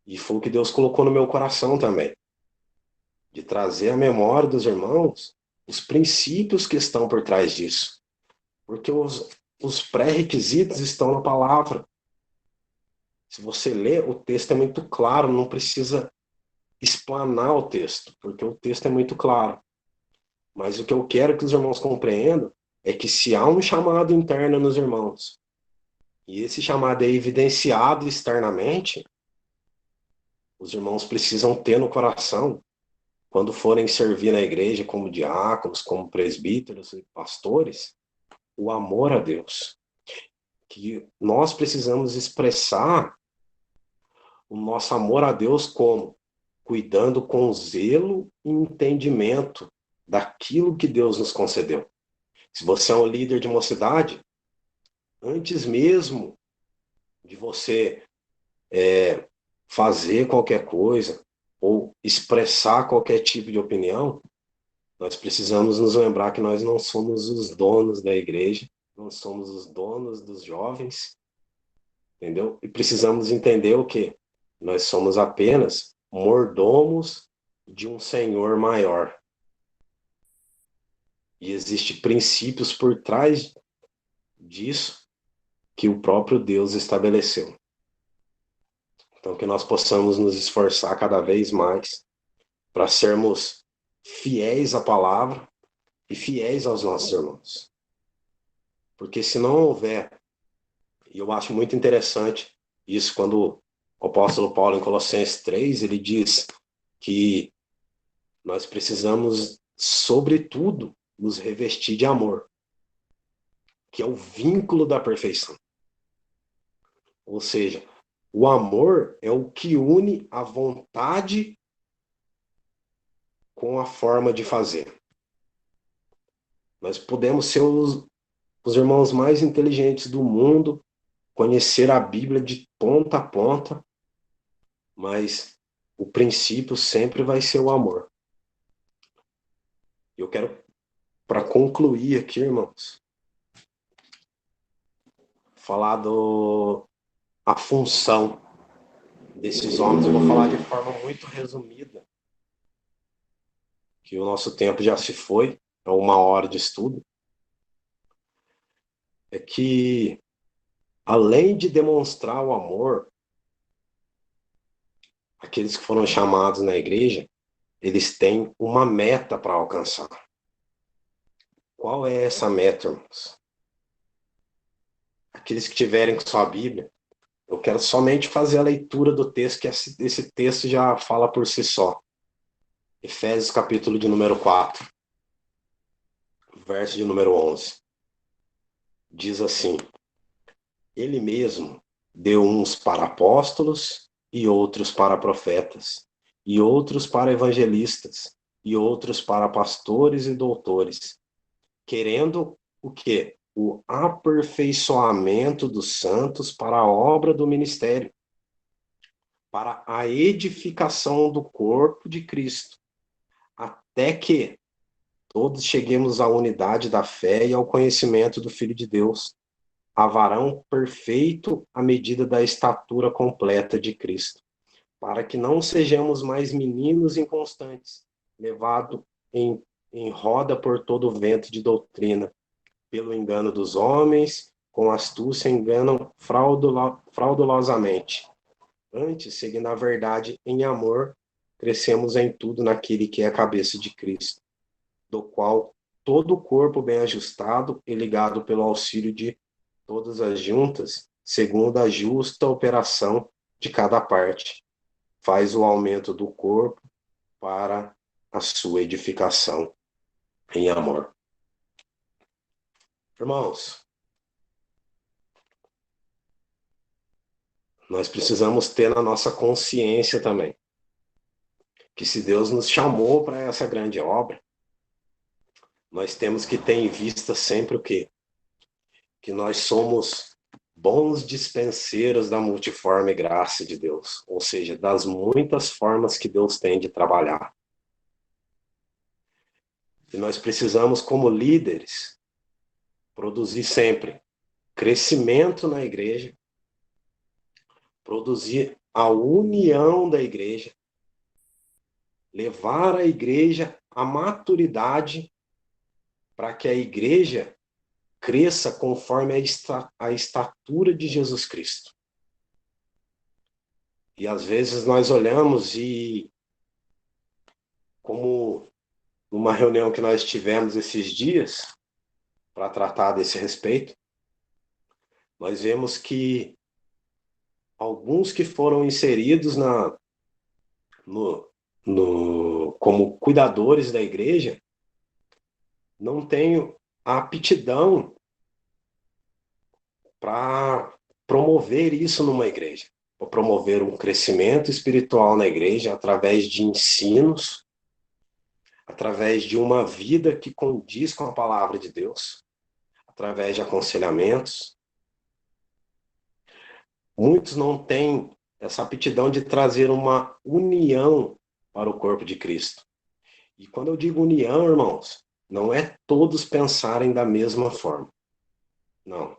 E foi o que Deus colocou no meu coração também. De trazer à memória dos irmãos os princípios que estão por trás disso. Porque os pré-requisitos estão na palavra. Se você lê, o texto é muito claro, não precisa explanar o texto, porque o texto é muito claro. Mas o que eu quero que os irmãos compreendam é que se há um chamado interno nos irmãos, e esse chamado é evidenciado externamente, os irmãos precisam ter no coração, quando forem servir na igreja como diáconos, como presbíteros e pastores, o amor a Deus. Que nós precisamos expressar o nosso amor a Deus como? Cuidando com zelo e entendimento daquilo que Deus nos concedeu. Se você é um líder de mocidade, antes mesmo de você fazer qualquer coisa ou expressar qualquer tipo de opinião, nós precisamos nos lembrar que nós não somos os donos da igreja, não somos os donos dos jovens, entendeu? E precisamos entender o quê? Nós somos apenas mordomos de um Senhor maior. E existem princípios por trás disso que o próprio Deus estabeleceu. Então, que nós possamos nos esforçar cada vez mais para sermos fiéis à palavra e fiéis aos nossos irmãos. Porque se não houver, e eu acho muito interessante isso quando o apóstolo Paulo, em Colossenses 3, ele diz que nós precisamos, sobretudo, nos revestir de amor, que é o vínculo da perfeição. Ou seja, o amor é o que une a vontade com a forma de fazer. Nós podemos ser os irmãos mais inteligentes do mundo, conhecer a Bíblia de ponta a ponta, mas o princípio sempre vai ser o amor. Eu quero, para concluir aqui, irmãos, falar a função desses homens. Eu vou falar de forma muito resumida, que o nosso tempo já se foi, é 1 hora de estudo. É que, além de demonstrar o amor, aqueles que foram chamados na igreja, eles têm uma meta para alcançar. Qual é essa meta, irmãos? Aqueles que tiverem com sua Bíblia, eu quero somente fazer a leitura do texto, que esse texto já fala por si só. Efésios capítulo de número 4, verso de número 11. Diz assim: Ele mesmo deu uns para apóstolos, e outros para profetas, e outros para evangelistas, e outros para pastores e doutores, querendo o quê? O aperfeiçoamento dos santos para a obra do ministério, para a edificação do corpo de Cristo, até que todos cheguemos à unidade da fé e ao conhecimento do Filho de Deus, a varão perfeito à medida da estatura completa de Cristo, para que não sejamos mais meninos inconstantes, levados em roda por todo o vento de doutrina, pelo engano dos homens, com astúcia enganam fraudulosamente. Antes, seguindo a verdade em amor, crescemos em tudo naquele que é a cabeça de Cristo, do qual todo o corpo bem ajustado e ligado pelo auxílio de todas as juntas, segundo a justa operação de cada parte, faz o aumento do corpo para a sua edificação em amor. Irmãos, nós precisamos ter na nossa consciência também que se Deus nos chamou para essa grande obra, nós temos que ter em vista sempre o quê? Que nós somos bons dispenseiros da multiforme graça de Deus, ou seja, das muitas formas que Deus tem de trabalhar. E nós precisamos, como líderes, produzir sempre crescimento na igreja, produzir a união da igreja, levar a igreja à maturidade para que a igreja cresça conforme a estatura de Jesus Cristo. E às vezes nós olhamos e, como numa reunião que nós tivemos esses dias, para tratar desse respeito, nós vemos que alguns que foram inseridos como cuidadores da igreja não têm a aptidão para promover isso numa igreja, para promover um crescimento espiritual na igreja através de ensinos, através de uma vida que condiz com a palavra de Deus, através de aconselhamentos. Muitos não têm essa aptidão de trazer uma união para o corpo de Cristo. E quando eu digo união, irmãos, não é todos pensarem da mesma forma. Não.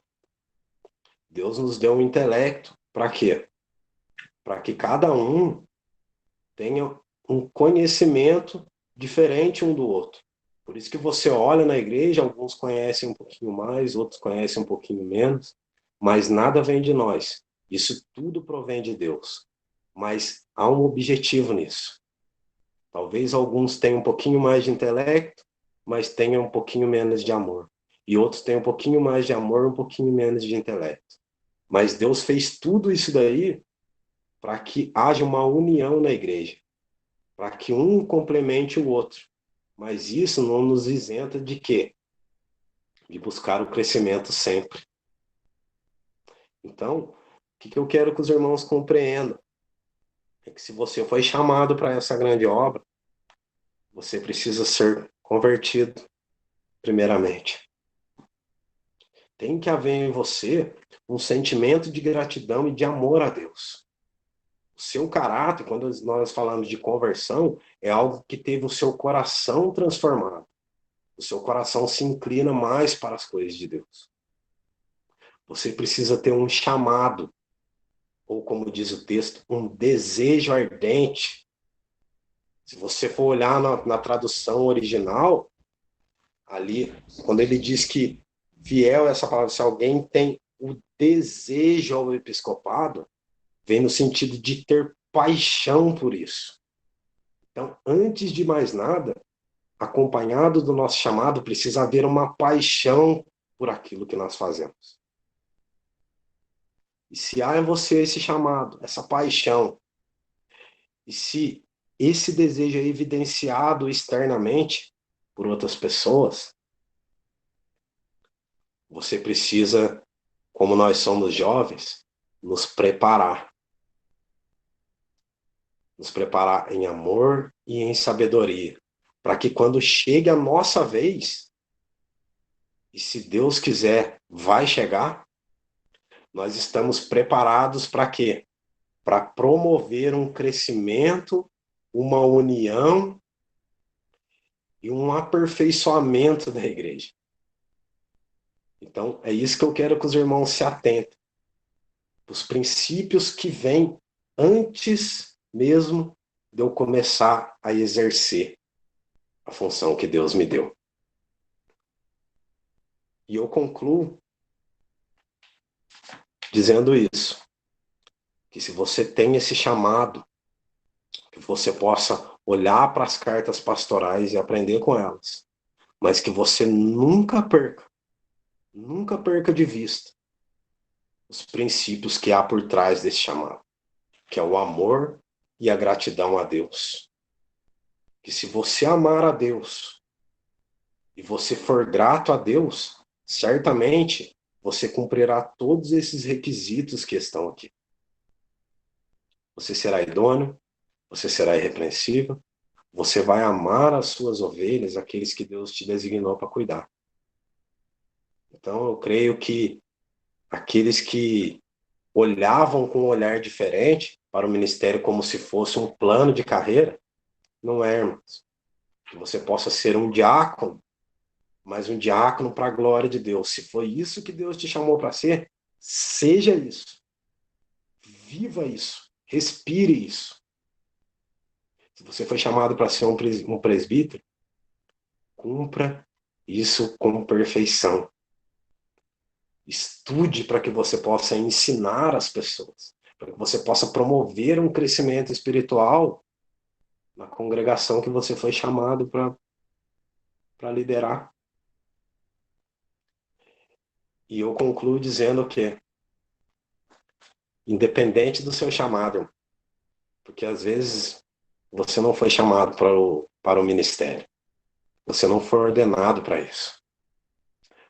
Deus nos deu um intelecto para quê? Para que cada um tenha um conhecimento diferente um do outro. Por isso que você olha na igreja, alguns conhecem um pouquinho mais, outros conhecem um pouquinho menos, mas nada vem de nós. Isso tudo provém de Deus. Mas há um objetivo nisso. Talvez alguns tenham um pouquinho mais de intelecto, mas tenham um pouquinho menos de amor. E outros tenham um pouquinho mais de amor, um pouquinho menos de intelecto. Mas Deus fez tudo isso daí para que haja uma união na igreja, para que um complemente o outro. Mas isso não nos isenta de quê? De buscar o crescimento sempre. Então, o que eu quero que os irmãos compreendam? É que se você foi chamado para essa grande obra, você precisa ser convertido, primeiramente. Tem que haver em você um sentimento de gratidão e de amor a Deus. O seu caráter, quando nós falamos de conversão, é algo que teve o seu coração transformado. O seu coração se inclina mais para as coisas de Deus. Você precisa ter um chamado, ou como diz o texto, um desejo ardente. Se você for olhar na tradução original, ali, quando ele diz que fiel é essa palavra, se alguém tem o desejo ao episcopado, vem no sentido de ter paixão por isso. Então, antes de mais nada, acompanhado do nosso chamado, precisa haver uma paixão por aquilo que nós fazemos. E se há em você esse chamado, essa paixão, e se esse desejo é evidenciado externamente por outras pessoas, você precisa, como nós somos jovens, nos preparar. Nos preparar em amor e em sabedoria, para que quando chegue a nossa vez, e se Deus quiser, vai chegar, nós estamos preparados para quê? Para promover um crescimento, uma união e um aperfeiçoamento da igreja. Então, é isso que eu quero que os irmãos se atentem. Os princípios que vêm antes mesmo de eu começar a exercer a função que Deus me deu. E eu concluo dizendo isso, que se você tem esse chamado, que você possa olhar para as cartas pastorais e aprender com elas, mas que você nunca perca de vista os princípios que há por trás desse chamado, que é o amor e a gratidão a Deus. Que se você amar a Deus e você for grato a Deus, certamente você cumprirá todos esses requisitos que estão aqui. Você será idôneo, você será irrepreensível, você vai amar as suas ovelhas, aqueles que Deus te designou para cuidar. Então eu creio que aqueles que olhavam com um olhar diferente para o ministério como se fosse um plano de carreira, não é, irmãos. Que você possa ser um diácono, mas um diácono para a glória de Deus. Se foi isso que Deus te chamou para ser, seja isso. Viva isso. Respire isso. Se você foi chamado para ser um presbítero, cumpra isso com perfeição. Estude para que você possa ensinar as pessoas, para que você possa promover um crescimento espiritual na congregação que você foi chamado para liderar. E eu concluo dizendo que, independente do seu chamado, porque às vezes você não foi chamado para o ministério, você não foi ordenado para isso.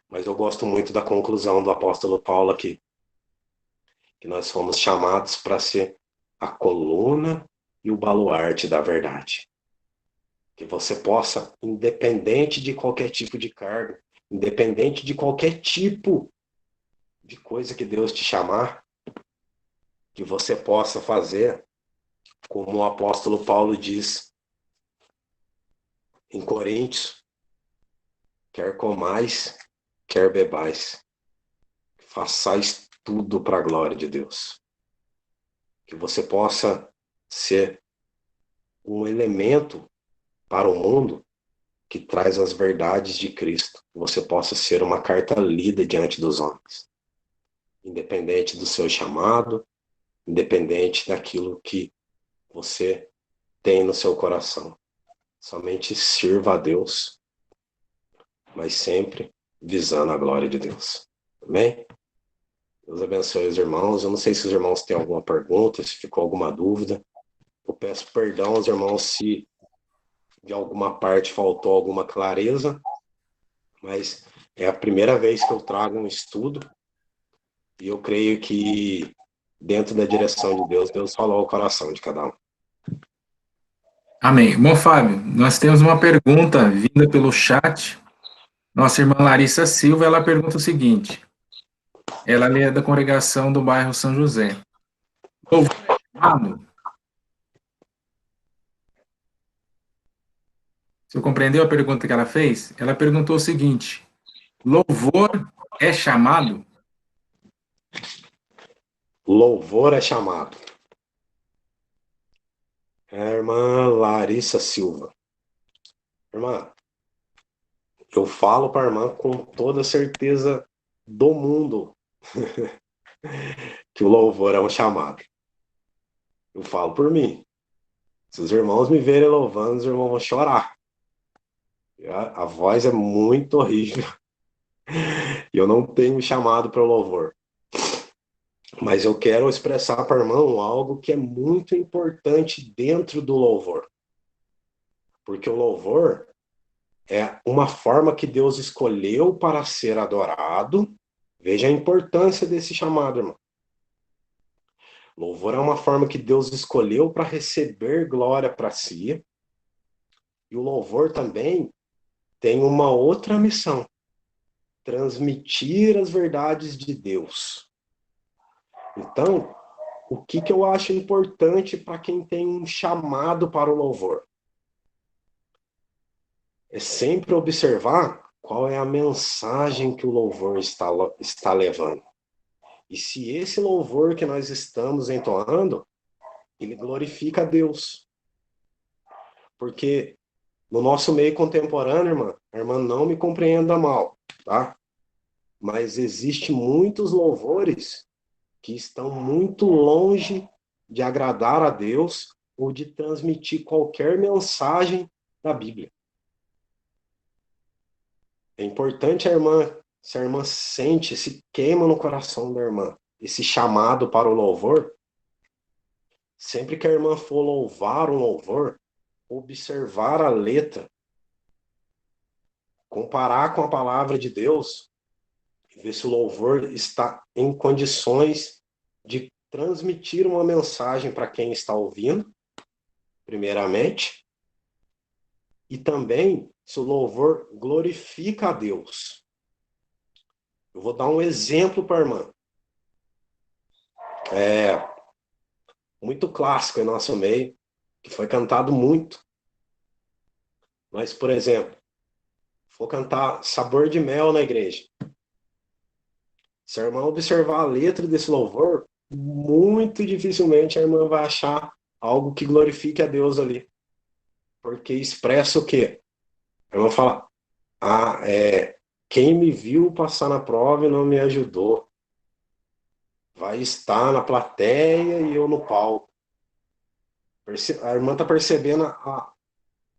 Mas eu gosto muito da conclusão do apóstolo Paulo aqui, que nós fomos chamados para ser a coluna e o baluarte da verdade. Que você possa, independente de qualquer tipo de cargo, independente de qualquer tipo de coisa que Deus te chamar, que você possa fazer como o apóstolo Paulo diz em Coríntios: quer comais, quer bebais, façais tudo para a glória de Deus. Que você possa ser um elemento para o mundo que traz as verdades de Cristo. Que você possa ser uma carta lida diante dos homens. Independente do seu chamado, independente daquilo que você tem no seu coração. Somente sirva a Deus, mas sempre visando a glória de Deus. Amém? Deus abençoe os irmãos. Eu não sei se os irmãos têm alguma pergunta, se ficou alguma dúvida. Eu peço perdão aos irmãos se de alguma parte faltou alguma clareza, mas é a primeira vez que eu trago um estudo e eu creio que dentro da direção de Deus, Deus falou ao coração de cada um. Amém. Bom, Fábio, nós temos uma pergunta vinda pelo chat. Nossa irmã Larissa Silva, ela pergunta o seguinte. Ela é da congregação do bairro São José. Louvor é chamado? Você compreendeu a pergunta que ela fez? Ela perguntou o seguinte: louvor é chamado? Louvor é chamado. É a irmã Larissa Silva. Irmã, eu falo para a irmã com toda a certeza do mundo que o louvor é um chamado. Eu falo por mim. Se os irmãos me verem louvando, os irmãos vão chorar. A voz é muito horrível. E eu não tenho chamado para o louvor. Mas eu quero expressar para o irmão algo que é muito importante dentro do louvor. Porque o louvor é uma forma que Deus escolheu para ser adorado. Veja a importância desse chamado, irmão. Louvor é uma forma que Deus escolheu para receber glória para si. E o louvor também tem uma outra missão: transmitir as verdades de Deus. Então, o que eu acho importante para quem tem um chamado para o louvor? É sempre observar qual é a mensagem que o louvor está levando. E se esse louvor que nós estamos entoando, ele glorifica a Deus. Porque no nosso meio contemporâneo, a irmã não me compreenda mal, tá? Mas existe muitos louvores que estão muito longe de agradar a Deus ou de transmitir qualquer mensagem da Bíblia. É importante se a irmã sente, se queima no coração da irmã, esse chamado para o louvor, sempre que a irmã for louvar um louvor, observar a letra, comparar com a palavra de Deus, e ver se o louvor está em condições de transmitir uma mensagem para quem está ouvindo, primeiramente, e também se o louvor glorifica a Deus. Eu vou dar um exemplo para a irmã. Muito clássico em nosso meio, que foi cantado muito. Mas, por exemplo, vou cantar Sabor de Mel na igreja. Se a irmã observar a letra desse louvor, muito dificilmente a irmã vai achar algo que glorifique a Deus ali. Porque expressa o quê? A irmã fala, quem me viu passar na prova e não me ajudou, vai estar na plateia e eu no palco. A irmã está percebendo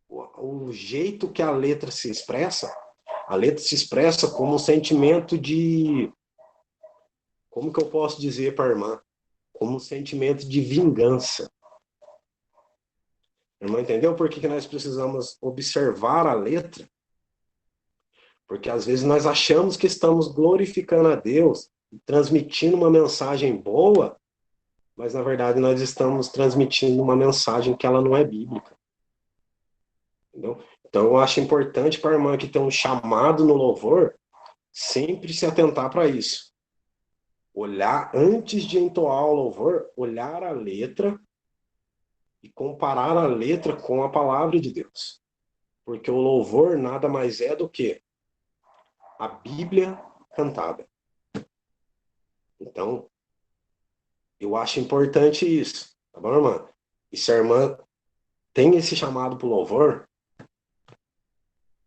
o jeito que a letra se expressa. A letra se expressa como um sentimento de... Como que eu posso dizer para a irmã? Como um sentimento de vingança. A irmã entendeu por que nós precisamos observar a letra? Porque às vezes nós achamos que estamos glorificando a Deus, transmitindo uma mensagem boa, mas na verdade nós estamos transmitindo uma mensagem que ela não é bíblica. Entendeu? Então eu acho importante para a irmã que tem um chamado no louvor, sempre se atentar para isso. Olhar, antes de entoar o louvor, olhar a letra e comparar a letra com a palavra de Deus. Porque o louvor nada mais é do que a Bíblia cantada. Então, eu acho importante isso, tá bom, irmã? E se a irmã tem esse chamado para o louvor,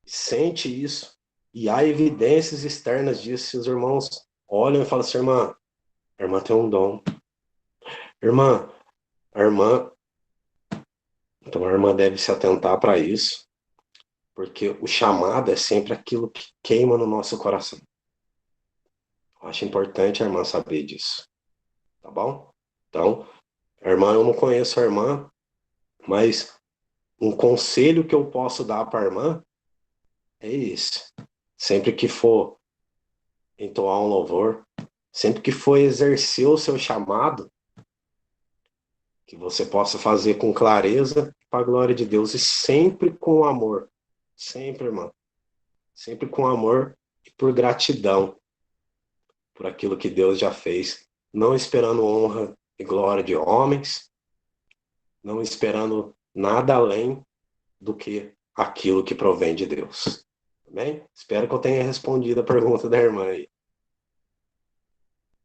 sente isso, e há evidências externas disso, se os irmãos olham e falam assim, a irmã tem um dom. A irmã, então a irmã deve se atentar para isso, porque o chamado é sempre aquilo que queima no nosso coração. Eu acho importante a irmã saber disso, tá bom? Então, a irmã, eu não conheço a irmã, mas um conselho que eu posso dar para a irmã é esse. Sempre que for entoar um louvor, sempre que for exercer o seu chamado, que você possa fazer com clareza para a glória de Deus e sempre com amor. Sempre, irmã. Sempre com amor e por gratidão por aquilo que Deus já fez, não esperando honra e glória de homens, não esperando nada além do que aquilo que provém de Deus. Tá bem? Espero que eu tenha respondido a pergunta da irmã aí.